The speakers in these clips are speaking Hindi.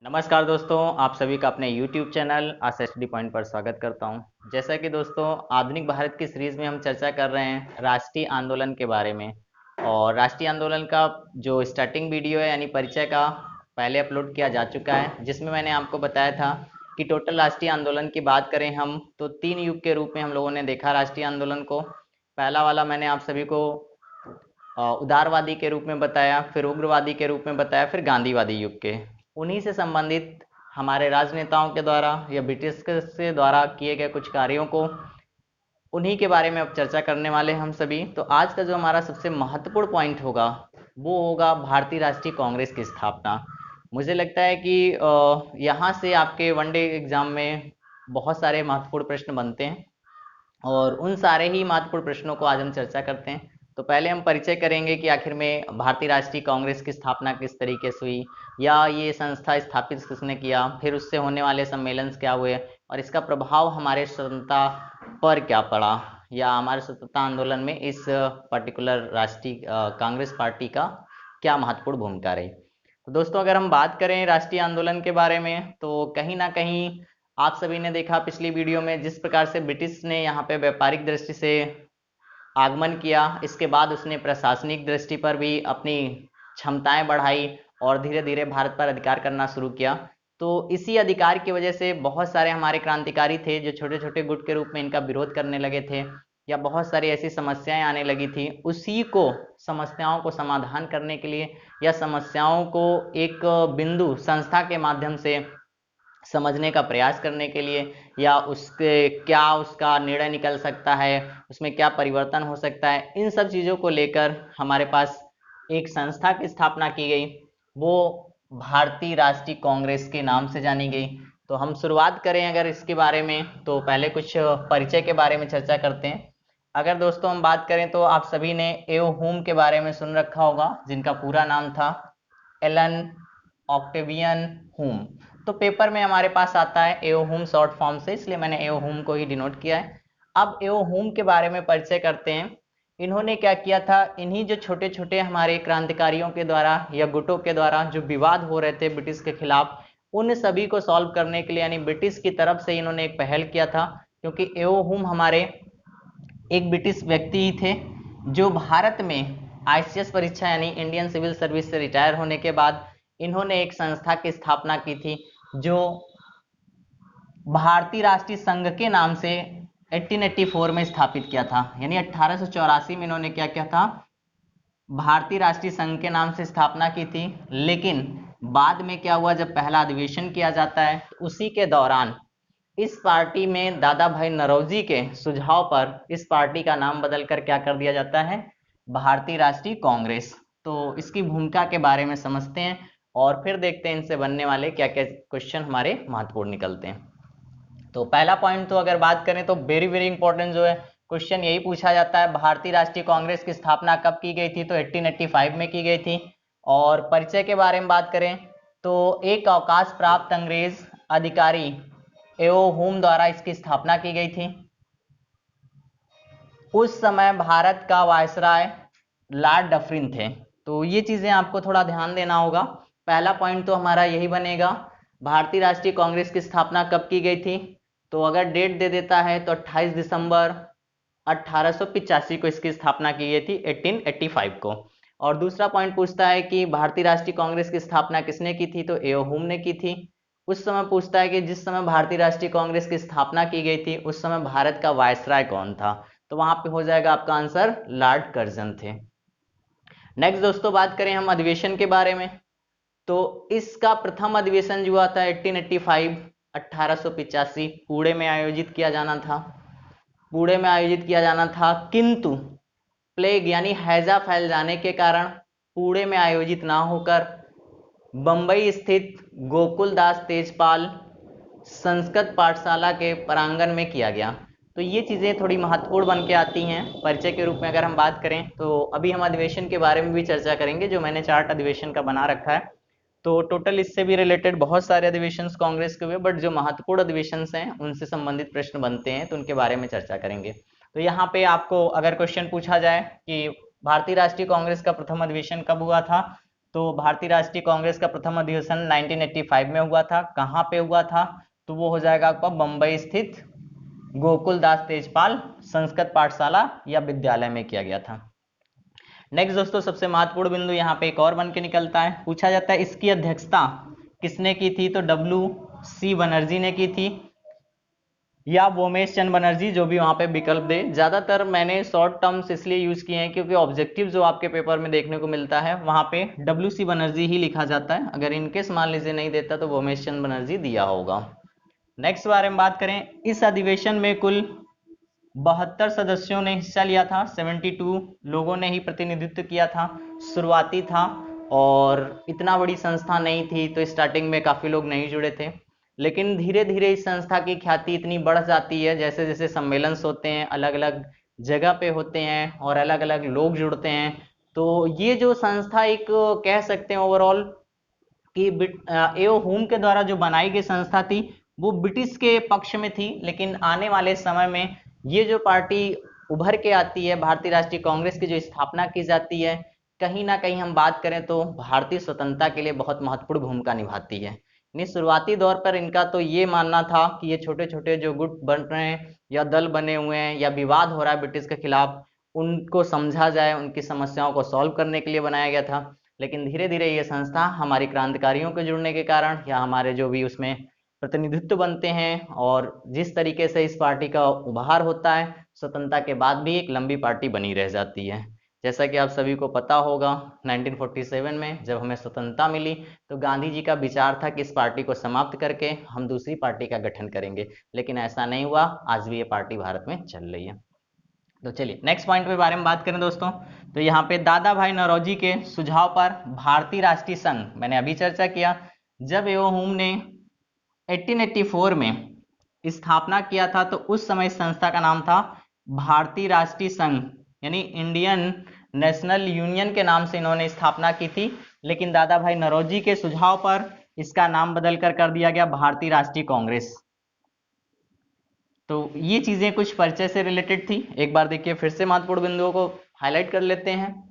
नमस्कार दोस्तों, आप सभी का अपने YouTube चैनल आशा स्टडी पॉइंट पर स्वागत करता हूं। जैसा कि दोस्तों आधुनिक भारत की सीरीज में हम चर्चा कर रहे हैं राष्ट्रीय आंदोलन के बारे में। और राष्ट्रीय आंदोलन का जो स्टार्टिंग वीडियो है यानी परिचय का पहले अपलोड किया जा चुका है, जिसमें मैंने आपको बताया था कि टोटल राष्ट्रीय आंदोलन की बात करें हम तो 3 युग के रूप में हम लोगों ने देखा राष्ट्रीय आंदोलन को। पहला वाला मैंने आप सभी को उदारवादी के रूप में बताया, फिर उग्रवादी के रूप में बताया, फिर गांधीवादी युग के। उन्हीं से संबंधित हमारे राजनेताओं के द्वारा या ब्रिटिश के द्वारा किए गए कुछ कार्यों को, उन्हीं के बारे में अब चर्चा करने वाले हम सभी। तो आज का जो हमारा सबसे महत्वपूर्ण पॉइंट होगा वो होगा भारतीय राष्ट्रीय कांग्रेस की स्थापना। मुझे लगता है कि यहाँ से आपके वनडे एग्जाम में बहुत सारे महत्वपूर्ण प्रश्न बनते हैं और उन सारे ही महत्वपूर्ण प्रश्नों को आज हम चर्चा करते हैं। तो पहले हम परिचय करेंगे कि आखिर में भारतीय राष्ट्रीय कांग्रेस की स्थापना किस तरीके से हुई, या ये संस्था स्थापित किसने किया, फिर उससे होने वाले सम्मेलन क्या हुए और इसका प्रभाव हमारे स्वतंत्रता पर क्या पड़ा, या हमारे स्वतंत्रता आंदोलन में इस पर्टिकुलर राष्ट्रीय कांग्रेस पार्टी का क्या महत्वपूर्ण भूमिका रही। तो दोस्तों अगर हम बात करें राष्ट्रीय आंदोलन के बारे में तो कहीं ना कहीं आप सभी ने देखा पिछली वीडियो में जिस प्रकार से ब्रिटिश ने यहाँ पे व्यापारिक दृष्टि से आगमन किया, इसके बाद उसने प्रशासनिक दृष्टि पर भी अपनी क्षमताएं बढ़ाई और धीरे धीरे भारत पर अधिकार करना शुरू किया। तो इसी अधिकार की वजह से बहुत सारे हमारे क्रांतिकारी थे जो छोटे छोटे गुट के रूप में इनका विरोध करने लगे थे, या बहुत सारी ऐसी समस्याएं आने लगी थी। उसी को समस्याओं को समाधान करने के लिए या समस्याओं को एक बिंदु संस्था के माध्यम से समझने का प्रयास करने के लिए, या उसके क्या उसका निर्णय निकल सकता है, उसमें क्या परिवर्तन हो सकता है, इन सब चीज़ों को लेकर हमारे पास एक संस्था की स्थापना की गई, वो भारतीय राष्ट्रीय कांग्रेस के नाम से जानी गई। तो हम शुरुआत करें अगर इसके बारे में तो पहले कुछ परिचय के बारे में चर्चा करते हैं। अगर दोस्तों हम बात करें तो आप सभी ने एओ हुम के बारे में सुन रखा होगा, जिनका पूरा नाम था एलन ऑक्टेवियन हुम। तो पेपर में हमारे पास आता है एओ हुम शॉर्ट फॉर्म से, इसलिए मैंने एओ हुम को ही डिनोट किया है। अब एओ हुम के बारे में परिचय करते हैं। इन्होंने क्या किया था, इन्हीं जो छोटे छोटे हमारे क्रांतिकारियों के द्वारा या गुटों के द्वारा जो विवाद हो रहे थे ब्रिटिश के खिलाफ, उन सभी को सॉल्व करने के लिए यानी ब्रिटिश की तरफ से इन्होंने एक पहल किया था। क्योंकि एओ हुम हमारे एक ब्रिटिश व्यक्ति ही थे जो भारत में आईसीएस परीक्षा यानी इंडियन सिविल सर्विस से रिटायर होने के बाद इन्होंने एक संस्था की स्थापना की थी जो भारतीय राष्ट्रीय संघ के नाम से 1884 में स्थापित किया था। यानी 1884 में इन्होंने क्या किया था, भारतीय राष्ट्रीय संघ के नाम से स्थापना की थी। लेकिन बाद में क्या हुआ, जब पहला अधिवेशन किया जाता है तो उसी के दौरान इस पार्टी में दादा भाई नौरोजी के सुझाव पर इस पार्टी का नाम बदलकर क्या कर दिया जाता है, भारतीय राष्ट्रीय कांग्रेस। तो इसकी भूमिका के बारे में समझते हैं और फिर देखते हैं इनसे बनने वाले क्या क्या क्वेश्चन हमारे महत्वपूर्ण निकलते हैं। तो पहला पॉइंट तो अगर बात करें तो वेरी वेरी इंपॉर्टेंट जो है क्वेश्चन यही पूछा जाता है, भारतीय राष्ट्रीय कांग्रेस की स्थापना कब की गई थी, तो 1885 में की गई थी। और परिचय के बारे में बात करें तो एक अवकाश प्राप्त अंग्रेज अधिकारी एओ हुम द्वारा इसकी स्थापना की गई थी। उस समय भारत का वायसराय लॉर्ड डफरिन थे। तो ये चीजें आपको थोड़ा ध्यान देना होगा। पहला पॉइंट तो हमारा यही बनेगा, भारतीय राष्ट्रीय कांग्रेस की स्थापना कब की गई थी। तो अगर डेट दे देता है तो 28 दिसंबर 1885 को इसकी स्थापना की गई थी, 1885 को। और दूसरा पॉइंट पूछता है कि भारतीय राष्ट्रीय कांग्रेस की स्थापना किसने की थी, तो एओ हुम ने की थी। उस समय पूछता है कि जिस समय भारतीय राष्ट्रीय कांग्रेस की स्थापना की गई थी उस समय भारत का वायसराय कौन था, तो वहां पे हो जाएगा आपका आंसर लॉर्ड कर्जन थे। नेक्स्ट दोस्तों बात करें हम अधिवेशन के बारे में, तो इसका प्रथम अधिवेशन जो हुआ था 1885 1885 पुणे में आयोजित किया जाना था। पुणे में आयोजित किया जाना था, किंतु प्लेग यानी हैजा फैल जाने के कारण पुणे में आयोजित ना होकर बंबई स्थित गोकुलदास तेजपाल संस्कृत पाठशाला के प्रांगण में किया गया। तो ये चीज़ें थोड़ी महत्वपूर्ण बन के आती हैं परिचय के रूप में। अगर हम बात करें तो अभी हम अधिवेशन के बारे में भी चर्चा करेंगे, जो मैंने चार्ट अधिवेशन का बना रखा है। तो टोटल इससे भी रिलेटेड बहुत सारे अधिवेशन कांग्रेस के हुए, बट जो महत्वपूर्ण अधिवेशन हैं उनसे संबंधित प्रश्न बनते हैं तो उनके बारे में चर्चा करेंगे। तो यहाँ पे आपको अगर क्वेश्चन पूछा जाए कि भारतीय राष्ट्रीय कांग्रेस का प्रथम अधिवेशन कब हुआ था, तो भारतीय राष्ट्रीय कांग्रेस का प्रथम अधिवेशन 1985 में हुआ था। कहाँ पे हुआ था? तो वो हो जाएगा आपका बम्बई स्थित गोकुल दास तेजपाल संस्कृत पाठशाला या विद्यालय में किया गया था। नेक्स्ट दोस्तों, सबसे महत्वपूर्ण बिंदु यहाँ पे एक और बन के निकलता है, पूछा जाता है इसकी अध्यक्षता किसने की थी? तो WC बनर्जी ने की थी या वोमेश चंद बनर्जी, जो भी वहां पे विकल्प दे। ज्यादातर मैंने शॉर्ट टर्म्स इसलिए यूज किए हैं क्योंकि ऑब्जेक्टिव जो आपके पेपर में देखने को मिलता है वहां पे WC बनर्जी ही लिखा जाता है। अगर इनकेस मान लीजिए नहीं देता तो वोमेश चंद बनर्जी दिया होगा। नेक्स्ट बारे में बात करें, इस अधिवेशन में कुल 72 सदस्यों ने हिस्सा लिया था, 72 लोगों ने ही प्रतिनिधित्व किया था। शुरुआती था और इतना बड़ी संस्था नहीं थी, तो स्टार्टिंग में काफी लोग नहीं जुड़े थे, लेकिन धीरे धीरे इस संस्था की ख्याति इतनी बढ़ जाती है, जैसे जैसे सम्मेलन होते हैं, अलग अलग जगह पे होते हैं और अलग अलग लोग जुड़ते हैं, तो ये जो संस्था एक कह सकते हैं ओवरऑल कि एओ हुम के द्वारा जो बनाई गई संस्था थी वो ब्रिटिश के पक्ष में थी। लेकिन आने वाले समय में ये जो पार्टी उभर के आती है, भारतीय राष्ट्रीय कांग्रेस की जो स्थापना की जाती है, कहीं ना कहीं हम बात करें तो भारतीय स्वतंत्रता के लिए बहुत महत्वपूर्ण भूमिका निभाती है। नहीं, शुरुआती दौर पर इनका तो ये मानना था कि ये छोटे छोटे जो गुट बन रहे हैं या दल बने हुए हैं या विवाद हो रहा है ब्रिटिश के खिलाफ, उनको समझा जाए, उनकी समस्याओं को सॉल्व करने के लिए बनाया गया था। लेकिन धीरे धीरे ये संस्था हमारी क्रांतिकारियों के जुड़ने के कारण या हमारे जो भी उसमें प्रतिनिधित्व बनते हैं और जिस तरीके से इस पार्टी का उभार होता है, स्वतंत्रता के बाद भी एक लंबी पार्टी बनी रह जाती है। जैसा कि आप सभी को पता होगा 1947 में जब हमें स्वतंत्रता मिली तो गांधी जी का विचार था कि इस पार्टी को समाप्त करके हम दूसरी पार्टी का गठन करेंगे, लेकिन ऐसा नहीं हुआ। आज भी ये पार्टी भारत में चल रही है। तो चलिए नेक्स्ट पॉइंट के बारे में बात करें दोस्तों, तो यहाँ पे दादा भाई नौरोजी के सुझाव पर भारतीय राष्ट्रीय संघ, मैंने अभी चर्चा किया, जब एओ हुम ने 1884 में स्थापना किया था तो उस समय इस संस्था का नाम था भारतीय राष्ट्रीय संघ, यानी इंडियन नेशनल यूनियन के नाम से इन्होंने स्थापना की थी। लेकिन दादा भाई नौरोजी के सुझाव पर इसका नाम बदल कर दिया गया भारतीय राष्ट्रीय कांग्रेस। तो ये चीजें कुछ परिचय से रिलेटेड थी। एक बार देखिए फिर से महत्वपूर्ण बिंदुओं को हाईलाइट कर लेते हैं।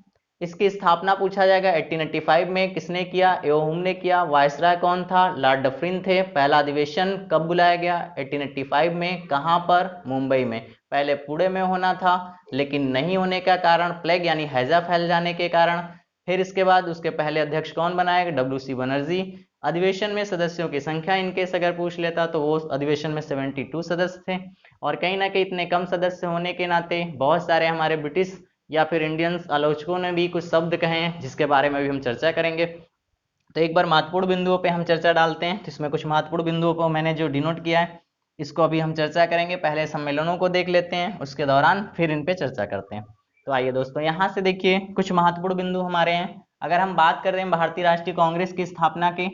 इसकी स्थापना पूछा जाएगा 1885 में किसने किया? एओ हुम ने किया। वायसराय कौन था? लॉर्ड डफरिन थे। पहला अधिवेशन कब बुलाया गया? 1885 में। कहां पर? मुंबई में। पहले पुणे में होना था, लेकिन नहीं होने का कारण प्लेग यानी हैजा फैल जाने के कारण। फिर इसके बाद उसके पहले अध्यक्ष कौन बनाया गया? WC बनर्जी। अधिवेशन में सदस्यों की संख्या इनकेस अगर पूछ लेता तो वो अधिवेशन में 72 सदस्य थे, और कहीं ना कहीं इतने कम सदस्य होने के नाते बहुत सारे हमारे ब्रिटिश या फिर इंडियंस आलोचकों ने भी कुछ शब्द कहे हैं जिसके बारे में भी हम चर्चा करेंगे। तो एक बार महत्वपूर्ण बिंदुओं पे हम चर्चा डालते हैं, तो इसमें कुछ महत्वपूर्ण बिंदुओं को मैंने जो डिनोट किया है इसको अभी हम चर्चा करेंगे। पहले सम्मेलनों को देख लेते हैं, उसके दौरान फिर इन पे चर्चा करते हैं। तो आइए दोस्तों, यहाँ से देखिए कुछ महत्वपूर्ण बिंदु हमारे हैं। अगर हम बात कर रहे हैं भारतीय राष्ट्रीय कांग्रेस की स्थापना की,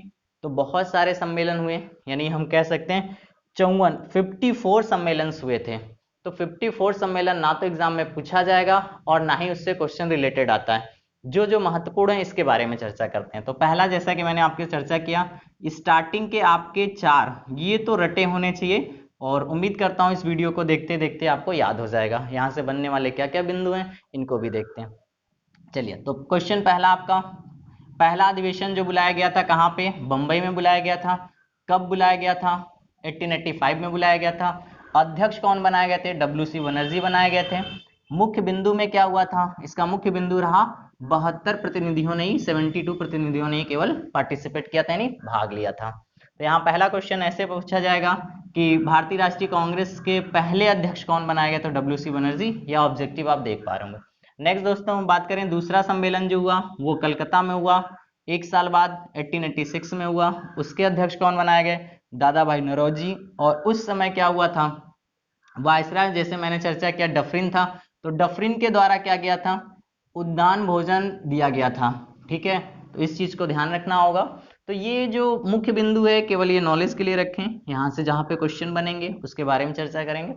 तो बहुत सारे सम्मेलन हुए, यानी हम कह सकते हैं 54 सम्मेलन हुए थे। तो 54 सम्मेलन ना तो एग्जाम में पूछा जाएगा और ना ही उससे क्वेश्चन रिलेटेड आता है। जो जो महत्वपूर्ण है इसके बारे में चर्चा करते हैं। तो पहला, जैसा कि मैंने आपके चर्चा किया, स्टार्टिंग के आपके 4 ये तो रटे होने चाहिए, और उम्मीद करता हूं इस वीडियो को देखते देखते आपको याद हो जाएगा। यहां से बनने वाले क्या क्या बिंदु हैं इनको भी देखते हैं। चलिए, तो क्वेश्चन पहला आपका, पहला अधिवेशन जो बुलाया गया था कहाँ पे? बंबई में बुलाया गया था। कब बुलाया गया था? 1885 में बुलाया गया था। अध्यक्ष कौन बनाए गए थे? WC बनर्जी बनाए गए थे। मुख्य बिंदु में क्या हुआ था? इसका मुख्य बिंदु रहा 72 प्रतिनिधियों ने ही, 72 प्रतिनिधियों ने ही केवल पार्टिसिपेट किया था, यानी भाग लिया था। तो यहाँ पहला क्वेश्चन ऐसे पूछा जाएगा कि भारतीय राष्ट्रीय कांग्रेस के पहले अध्यक्ष कौन बनाया गया? तो WC बनर्जी। यह ऑब्जेक्टिव आप देख पा रहे होंगे। नेक्स्ट दोस्तों, हम बात करें दूसरा सम्मेलन जो हुआ वो कलकत्ता में हुआ, एक साल बाद 1886 में हुआ। उसके अध्यक्ष कौन बनाए गए? दादा भाई नौरोजी। और उस समय क्या हुआ था? वायसराय, जैसे मैंने चर्चा किया, डफरिन था। तो डफरिन के द्वारा क्या किया था? उद्यान भोजन दिया गया था। ठीक है, तो इस चीज को ध्यान रखना होगा। तो ये जो मुख्य बिंदु है केवल ये नॉलेज के लिए रखें, यहाँ से जहाँ पे क्वेश्चन बनेंगे उसके बारे में चर्चा करेंगे।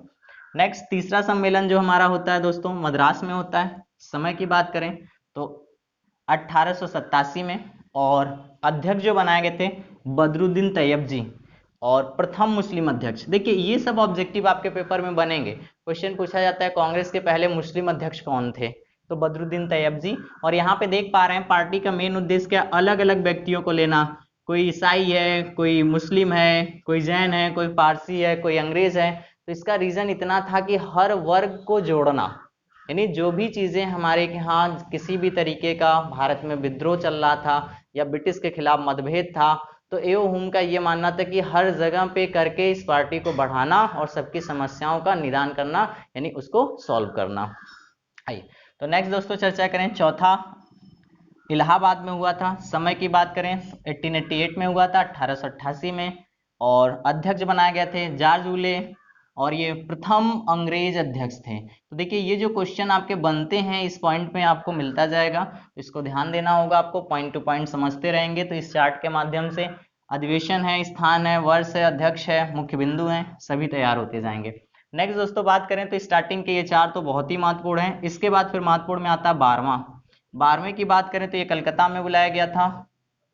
नेक्स्ट, तीसरा सम्मेलन जो हमारा होता है दोस्तों मद्रास में होता है। समय की बात करें तो 1887 में, और अध्यक्ष जो बनाए गए थे बदरुद्दीन तैयब जी, और प्रथम मुस्लिम अध्यक्ष। देखिए ये सब ऑब्जेक्टिव आपके पेपर में बनेंगे। क्वेश्चन पूछा जाता है कांग्रेस के पहले मुस्लिम अध्यक्ष कौन थे, तो बदरुद्दीन तैयब जी। और यहाँ पे देख पा रहे हैं पार्टी का मेन उद्देश्य क्या, अलग अलग व्यक्तियों को लेना, कोई ईसाई है, कोई मुस्लिम है, कोई जैन है, कोई पारसी है, कोई अंग्रेज है। तो इसका रीजन इतना था कि हर वर्ग को जोड़ना, यानी जो भी चीजें हमारे यहाँ किसी भी तरीके का भारत में विद्रोह चल रहा था या ब्रिटिश के खिलाफ मतभेद था, तो एओ हुम का ये मानना था कि हर जगह पे करके इस पार्टी को बढ़ाना और सबकी समस्याओं का निदान करना, यानी उसको सॉल्व करना। आइए तो नेक्स्ट दोस्तों चर्चा करें। चौथा इलाहाबाद में हुआ था। समय की बात करें 1888 में हुआ था, 1888 में। और अध्यक्ष बनाए गए थे जॉर्ज वुले, और ये प्रथम अंग्रेज अध्यक्ष थे। तो देखिए ये जो क्वेश्चन आपके बनते हैं इस पॉइंट में आपको मिलता जाएगा, तो इसको ध्यान देना होगा आपको, पॉइंट टू पॉइंट समझते रहेंगे तो इस चार्ट के माध्यम से। अधिवेशन है, स्थान है, वर्ष है, अध्यक्ष है, मुख्य बिंदु हैं, सभी तैयार होते जाएंगे। नेक्स्ट दोस्तों बात करें तो स्टार्टिंग के ये चार तो बहुत ही महत्वपूर्ण है। इसके बाद फिर महत्वपूर्ण में आता है 12वें की बात करें तो ये कलकत्ता में बुलाया गया था,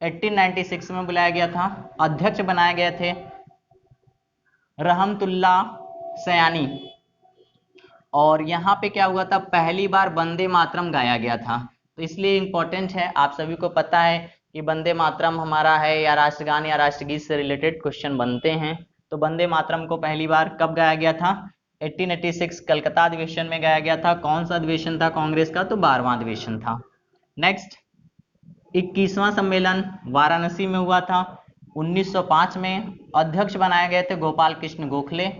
1896 में बुलाया गया था। अध्यक्ष बनाए गए थे रहमतुल्ला सयानी। और यहाँ पे क्या हुआ था, पहली बार वंदे मातरम गाया गया था, तो इसलिए इंपॉर्टेंट है। आप सभी को पता है कि वंदे मातरम हमारा है या राष्ट्रगान या राष्ट्रगीत से रिलेटेड क्वेश्चन बनते हैं। तो वंदे मातरम को पहली बार कब गाया गया था, 1886 कलकत्ता अधिवेशन में गाया गया था। कौन सा अधिवेशन था कांग्रेस का, तो 12वां अधिवेशन था। नेक्स्ट 21वां सम्मेलन वाराणसी में हुआ था 1905 में। अध्यक्ष बनाए गए थे गोपाल कृष्ण गोखले।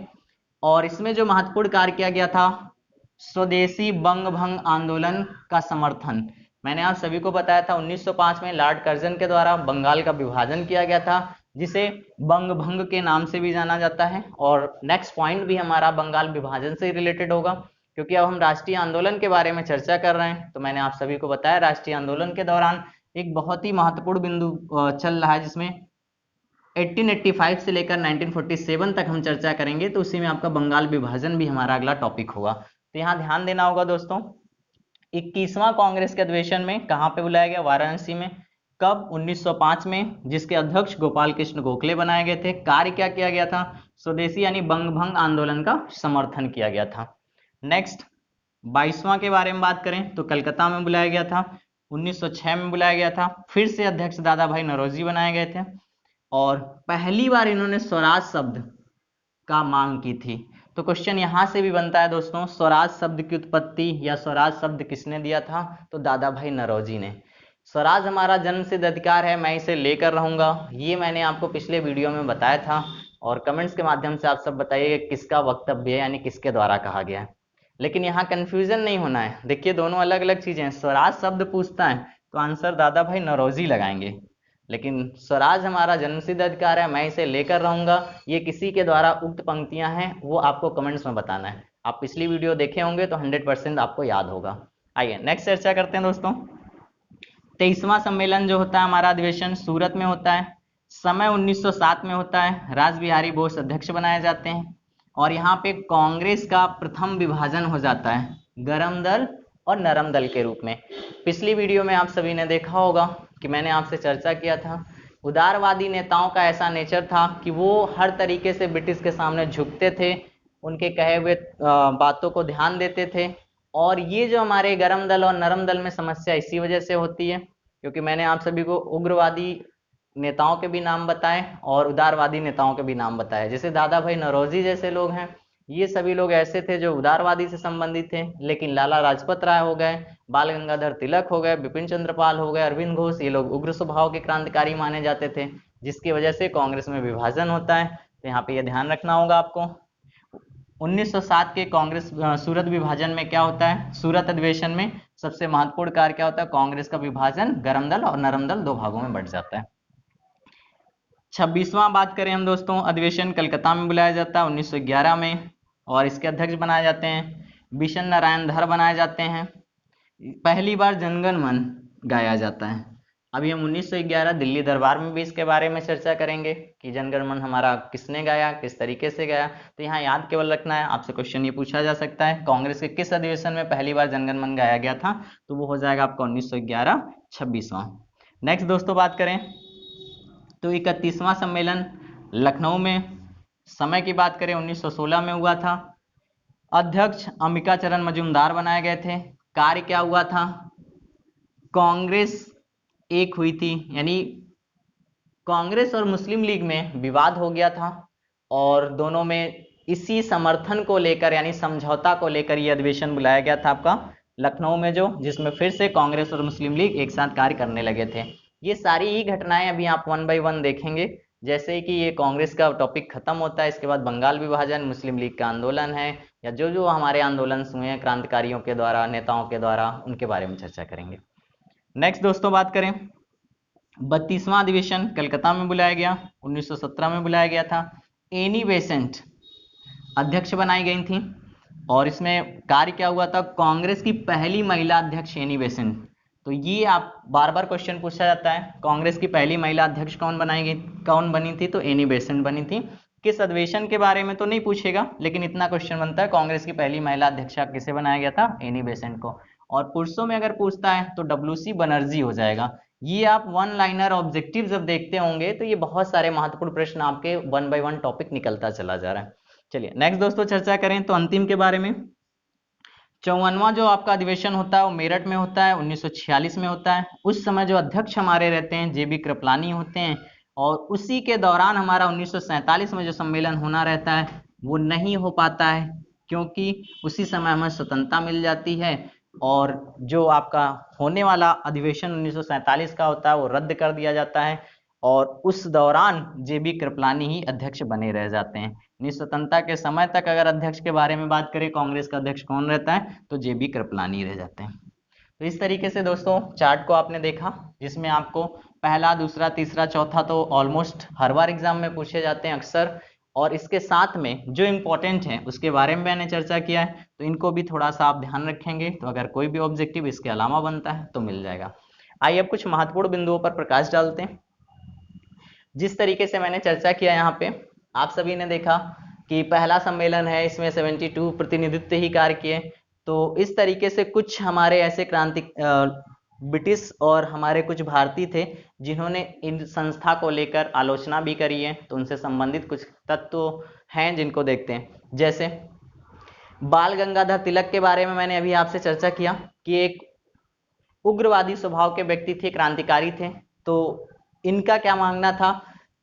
और इसमें जो महत्वपूर्ण कार्य किया गया था, स्वदेशी बंग भंग आंदोलन का समर्थन। मैंने आप सभी को बताया था 1905 में लॉर्ड कर्जन के द्वारा बंगाल का विभाजन किया गया था, जिसे बंग भंग के नाम से भी जाना जाता है। और नेक्स्ट पॉइंट भी हमारा बंगाल विभाजन से रिलेटेड होगा, क्योंकि अब हम राष्ट्रीय आंदोलन के बारे में चर्चा कर रहे हैं। तो मैंने आप सभी को बताया राष्ट्रीय आंदोलन के दौरान एक बहुत ही महत्वपूर्ण बिंदु चल रहा है, जिसमें 1885 से लेकर 1947 तक हम चर्चा करेंगे, तो उसी में आपका बंगाल विभाजन भी हमारा अगला टॉपिक होगा। तो यहाँ ध्यान देना होगा दोस्तों, 21वां कांग्रेस के अधिवेशन में कहाँ पे बुलाया गया, वाराणसी में। कब, 1905 में, जिसके अध्यक्ष गोपाल कृष्ण गोखले बनाए गए थे। कार्य क्या किया गया था, स्वदेशी यानी बंग भंग आंदोलन का समर्थन किया गया था। नेक्स्ट 22वां के बारे में बात करें तो कलकत्ता में बुलाया गया था, 1906 में बुलाया गया था। फिर से अध्यक्ष दादा भाई नौरोजी बनाए गए थे, और पहली बार इन्होंने स्वराज शब्द का मांग की थी। तो क्वेश्चन यहां से भी बनता है दोस्तों, स्वराज शब्द की उत्पत्ति या स्वराज शब्द किसने दिया था, तो दादा भाई नौरोजी ने। स्वराज हमारा जन्मसिद्ध अधिकार है, मैं इसे लेकर रहूंगा, ये मैंने आपको पिछले वीडियो में बताया था। और कमेंट्स के माध्यम से आप सब बताइए किसका वक्तव्य है, यानी किसके द्वारा कहा गया है। लेकिन यहाँ कंफ्यूजन नहीं होना है, देखिए दोनों अलग अलग चीजें हैं। स्वराज शब्द पूछता है तो आंसर दादा भाई नौरोजी लगाएंगे, लेकिन स्वराज हमारा जन्मसिद्ध अधिकार है, मैं इसे लेकर रहूंगा, ये किसी के द्वारा उक्त पंक्तियां हैं, वो आपको कमेंट्स में बताना है। आप पिछली वीडियो देखे होंगे तो 100% आपको याद होगा। आइए नेक्स्ट चर्चा करते हैं दोस्तों। 23वां सम्मेलन जो होता है हमारा अधिवेशन सूरत में होता है। समय 1907 में होता है। राज बिहारी बोस अध्यक्ष बनाए जाते हैं, और यहाँ पे कांग्रेस का प्रथम विभाजन हो जाता है गरम दल और नरम दल के रूप में। पिछली वीडियो में आप सभी ने देखा होगा कि मैंने आपसे चर्चा किया था, उदारवादी नेताओं का ऐसा नेचर था कि वो हर तरीके से ब्रिटिश के सामने झुकते थे, उनके कहे हुए बातों को ध्यान देते थे। और ये जो हमारे गरम दल और नरम दल में समस्या इसी वजह से होती है, क्योंकि मैंने आप सभी को उग्रवादी नेताओं के भी नाम बताए और उदारवादी नेताओं के भी नाम बताए। जैसे दादा भाई नौरोजी जैसे लोग हैं, ये सभी लोग ऐसे थे जो उदारवादी से संबंधित थे, लेकिन लाला लाजपत राय हो गए, बाल गंगाधर तिलक हो गए, बिपिन चंद्र पाल हो गए, अरविंद घोष, ये लोग उग्र स्वभाव के क्रांतिकारी माने जाते थे, जिसकी वजह से कांग्रेस में विभाजन होता है। तो यहाँ पे ये ध्यान रखना होगा आपको। 1907 के कांग्रेस सूरत विभाजन में क्या होता है, सूरत अधिवेशन में सबसे महत्वपूर्ण कार्य क्या होता है, कांग्रेस का विभाजन गरम दल और नरम दल दो भागों में बंट जाता है। 26वां बात करें हम दोस्तों, अधिवेशन कलकत्ता में बुलाया जाता है 1911 में, और इसके अध्यक्ष बनाए जाते हैं बिशन नारायण धर बनाए जाते हैं। पहली बार जनगण मन गाया जाता है। अभी हम 1911 दिल्ली दरबार में भी इसके बारे में चर्चा करेंगे कि जनगण मन हमारा किसने गाया, किस तरीके से गाया। तो यहाँ याद केवल रखना है, आपसे क्वेश्चन ये पूछा जा सकता है कांग्रेस के किस अधिवेशन में पहली बार जनगण मन गाया गया था, तो वो हो जाएगा आपका 1911 26वां। नेक्स्ट दोस्तों बात करें तो 31वां सम्मेलन लखनऊ में। समय की बात करें 1916 में हुआ था। अध्यक्ष अंबिका चरण मजूमदार बनाए गए थे। कार्य क्या हुआ था, कांग्रेस एक हुई थी, यानी कांग्रेस और मुस्लिम लीग में विवाद हो गया था और दोनों में इसी समर्थन को लेकर यानी समझौता को लेकर यह अधिवेशन बुलाया गया था आपका लखनऊ में, जो जिसमें फिर से कांग्रेस और मुस्लिम लीग एक साथ कार्य करने लगे थे। ये सारी ही घटनाएं अभी आप वन बाय वन देखेंगे। जैसे कि ये कांग्रेस का टॉपिक खत्म होता है, इसके बाद बंगाल विभाजन, मुस्लिम लीग का आंदोलन है, या जो जो हमारे आंदोलन हुए हैं क्रांतिकारियों के द्वारा, नेताओं के द्वारा, उनके बारे में चर्चा करेंगे। नेक्स्ट दोस्तों बात करें, 32वां अधिवेशन कलकत्ता में बुलाया गया, 1917 में बुलाया गया था। एनी बेसेंट अध्यक्ष बनाई गई थी और इसमें कार्य क्या हुआ था, कांग्रेस की पहली महिला अध्यक्ष एनी बेसेंट। तो ये आप बार बार क्वेश्चन पूछा जाता है, कांग्रेस की पहली महिला अध्यक्ष कौन बनी थी, तो एनी बेसेंट बनी थी। किस अधिवेशन के बारे में तो नहीं पूछेगा, लेकिन इतना क्वेश्चन बनता है, कांग्रेस की पहली महिला अध्यक्षा किसे बनाया गया था, एनी बेसेंट को। और पुरुषों में अगर पूछता है तो डब्ल्यूसी बनर्जी हो जाएगा। ये आप वन लाइनर ऑब्जेक्टिव जब देखते होंगे तो ये बहुत सारे महत्वपूर्ण प्रश्न आपके वन बाय वन टॉपिक निकलता चला जा रहा है। चलिए नेक्स्ट दोस्तों चर्चा करें तो अंतिम के बारे में। 54वां जो आपका अधिवेशन होता है वो मेरठ में होता है, 1946 में होता है। उस समय जो अध्यक्ष हमारे रहते हैं जेबी कृपलानी होते हैं, और उसी के दौरान हमारा 1947 में जो सम्मेलन होना रहता है वो नहीं हो पाता है, क्योंकि उसी समय हमें स्वतंत्रता मिल जाती है और जो आपका होने वाला अधिवेशन 1947 का होता है वो रद्द कर दिया जाता है, और उस दौरान जेबी कृपलानी ही अध्यक्ष बने रह जाते हैं। स्वतंत्रता के समय तक अगर अध्यक्ष के बारे में बात करें, कांग्रेस का अध्यक्ष कौन रहता है, तो जेबी कृपलानी रह जाते हैं। तो इस तरीके से दोस्तों चार्ट को आपने देखा, जिसमें आपको पहला, दूसरा, तीसरा, चौथा तो ऑलमोस्ट हर बार एग्जाम में पूछे जाते हैं अक्सर, और इसके साथ में जो इंपॉर्टेंट है उसके बारे में मैंने चर्चा किया है, तो इनको भी थोड़ा सा आप ध्यान रखेंगे तो अगर कोई भी ऑब्जेक्टिव इसके अलावा बनता है तो मिल जाएगा। आइए अब कुछ महत्वपूर्ण बिंदुओं पर प्रकाश डालते हैं। जिस तरीके से मैंने चर्चा किया यहाँ पे, आप सभी ने देखा कि पहला सम्मेलन है, इसमें 72 प्रतिनिधित्व ही कार्य किए। तो इस तरीके से कुछ हमारे ऐसे ब्रिटिश और हमारे कुछ भारतीय थे जिन्होंने इन संस्था को लेकर आलोचना भी करी है, तो उनसे संबंधित कुछ तत्व हैं जिनको देखते हैं। जैसे बाल गंगाधर तिलक के बारे में मैंने अभी आपसे चर्चा किया कि एक उग्रवादी स्वभाव के व्यक्ति थे, क्रांतिकारी थे। तो इनका क्या मांगना था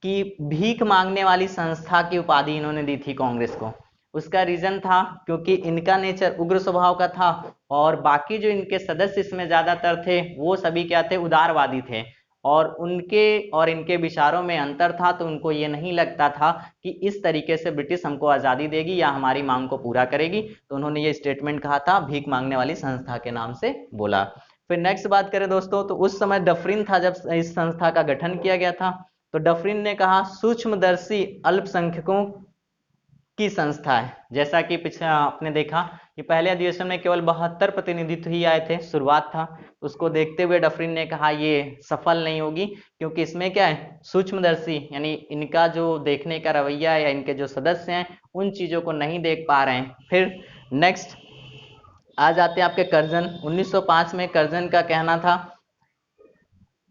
कि भीख मांगने वाली संस्था की उपाधि इन्होंने दी थी कांग्रेस को। उसका रीजन था क्योंकि इनका नेचर उग्र स्वभाव का था और बाकी जो इनके सदस्य इसमें ज्यादातर थे वो सभी क्या थे, उदारवादी थे, और उनके और इनके विचारों में अंतर था। तो उनको ये नहीं लगता था कि इस तरीके से ब्रिटिश हमको आज़ादी देगी या हमारी मांग को पूरा करेगी, तो उन्होंने ये स्टेटमेंट कहा था, भीख मांगने वाली संस्था के नाम से बोला। फिर नेक्स्ट बात करें दोस्तों, तो उस समय डफरिन था जब इस संस्था का गठन किया गया था। तो डफरिन ने कहा सूक्ष्मदर्शी अल्पसंख्यकों की संस्था है। जैसा कि पिछले आपने देखा कि पहले अधिवेशन में केवल 72 प्रतिनिधित्व ही आए थे, शुरुआत था। उसको देखते हुए डफरिन ने कहा ये सफल नहीं होगी, क्योंकि इसमें क्या है, सूक्ष्मदर्शी यानी इनका जो देखने का रवैया है या इनके जो सदस्य हैं उन चीजों को नहीं देख पा रहे हैं। फिर नेक्स्ट आ जाते हैं आपके कर्जन। 1905 में कर्जन का कहना था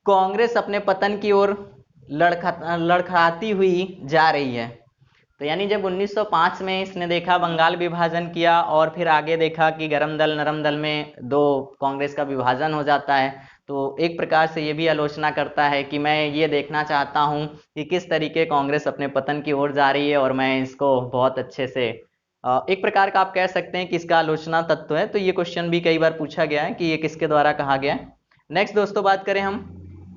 कांग्रेस अपने पतन की ओर लड़खड़ाती हुई जा रही है। तो यानी जब 1905 में इसने देखा, बंगाल विभाजन किया और फिर आगे देखा कि गरम दल नरम दल में दो कांग्रेस का विभाजन हो जाता है, तो एक प्रकार से ये भी आलोचना करता है कि मैं ये देखना चाहता हूं कि किस तरीके कांग्रेस अपने पतन की ओर जा रही है और मैं इसको बहुत अच्छे से, एक प्रकार का आप कह सकते हैं कि इसका आलोचना तत्व है। तो ये क्वेश्चन भी कई बार पूछा गया है कि ये किसके द्वारा कहा गया है। नेक्स्ट दोस्तों बात करें हम,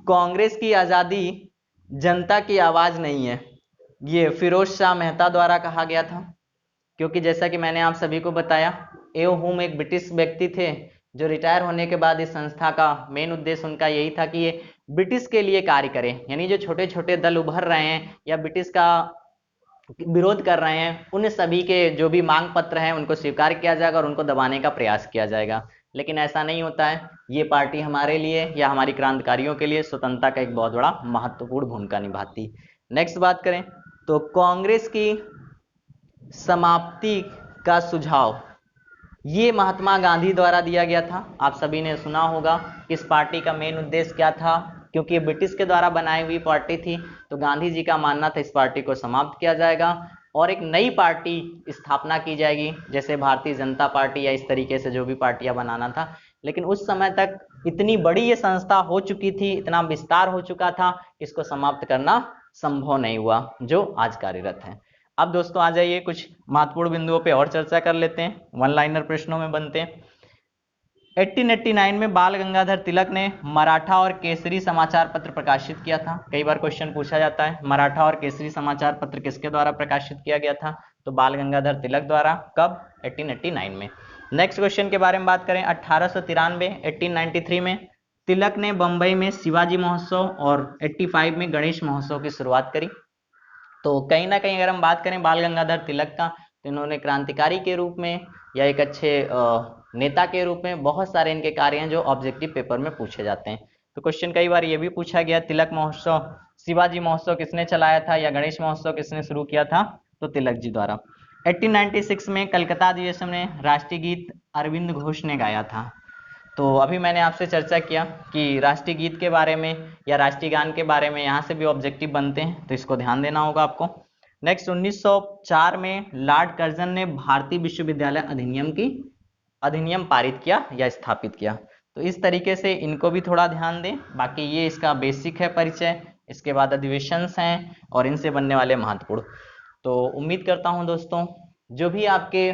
कांग्रेस की आजादी जनता की आवाज नहीं है, ये फिरोज शाह मेहता द्वारा कहा गया था। क्योंकि जैसा कि मैंने आप सभी को बताया, एओ हुम एक ब्रिटिश व्यक्ति थे जो रिटायर होने के बाद इस संस्था का मेन उद्देश्य उनका यही था कि ये ब्रिटिश के लिए कार्य करें, यानी जो छोटे छोटे दल उभर रहे हैं या ब्रिटिश का विरोध कर रहे हैं, उन सभी के जो भी मांग पत्र हैं उनको स्वीकार किया जाएगा और उनको दबाने का प्रयास किया जाएगा। लेकिन ऐसा नहीं होता है। ये पार्टी हमारे लिए या हमारी क्रांतिकारियों के लिए स्वतंत्रता का एक बहुत बड़ा महत्वपूर्ण भूमिका निभाती। नेक्स्ट बात करें तो कांग्रेस की समाप्ति का सुझाव ये महात्मा गांधी द्वारा दिया गया था। आप सभी ने सुना होगा इस पार्टी का मेन उद्देश्य क्या था, क्योंकि ये ब्रिटिश के द्वारा बनाई हुई पार्टी थी। तो गांधी जी का मानना था इस पार्टी को समाप्त किया जाएगा और एक नई पार्टी स्थापना की जाएगी, जैसे भारतीय जनता पार्टी या इस तरीके से जो भी पार्टियां बनाना था। लेकिन उस समय तक इतनी बड़ी ये संस्था हो चुकी थी, इतना विस्तार हो चुका था, इसको समाप्त करना संभव नहीं हुआ जो आज कार्यरत है। अब दोस्तों आ जाइए कुछ महत्वपूर्ण बिंदुओं पे और चर्चा कर लेते हैं, वन लाइनर प्रश्नों में बनते हैं। 1889 में बाल गंगाधर तिलक ने मराठा और केसरी समाचार पत्र प्रकाशित किया था। कई बार क्वेश्चन पूछा जाता है मराठा और केसरी समाचार पत्र किसके द्वारा प्रकाशित किया गया था, तो बाल गंगाधर तिलक द्वारा। कब? 1889 में। नेक्स्ट क्वेश्चन के बारे में बात करें, 1893 1893 में तिलक ने बंबई में शिवाजी महोत्सव और 85 में गणेश महोत्सव की शुरुआत करी। तो कहीं ना कहीं अगर हम बात करें बाल गंगाधर तिलक का, तो इन्होंने क्रांतिकारी के रूप में या एक अच्छे नेता के रूप में बहुत सारे इनके कार्य हैं जो ऑब्जेक्टिव पेपर में पूछे जाते हैं। तो क्वेश्चन कई बार ये भी पूछा गया, तिलक महोत्सव, शिवाजी महोत्सव किसने चलाया था या गणेश महोत्सव किसने शुरू किया था, तो तिलक जी द्वारा। 1896 में कलकत्ता अधिवेशन में राष्ट्रीय गीत अरविंद घोष ने गाया था। तो अभी मैंने आपसे चर्चा किया कि राष्ट्रीय गीत के बारे में या राष्ट्रीय गान के बारे में यहाँ से भी ऑब्जेक्टिव बनते हैं, तो इसको ध्यान देना होगा आपको। नेक्स्ट 1904 में लॉर्ड कर्जन ने भारतीय विश्वविद्यालय अधिनियम पारित किया या स्थापित किया। तो इस तरीके से इनको भी थोड़ा ध्यान दें। बाकी ये इसका बेसिक है परिचय, इसके बाद अधिवेशंस हैं और इनसे बनने वाले महत्वपूर्ण। तो उम्मीद करता हूं दोस्तों जो भी आपके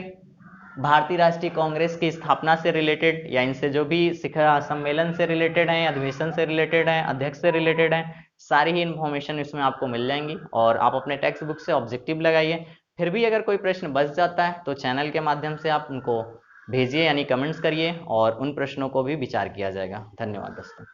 भारतीय राष्ट्रीय कांग्रेस की स्थापना से रिलेटेड या इनसे जो भी शिखर सम्मेलन से रिलेटेड हैं, अधिवेशन से रिलेटेड हैं, अध्यक्ष से रिलेटेड हैं, सारी ही इन्फॉर्मेशन इसमें आपको मिल जाएंगी और आप अपने टेक्स्ट बुक से ऑब्जेक्टिव लगाइए। फिर भी अगर कोई प्रश्न बच जाता है तो चैनल के माध्यम से आप उनको भेजिए यानी कमेंट्स करिए और उन प्रश्नों को भी विचार किया जाएगा। धन्यवाद दोस्तों।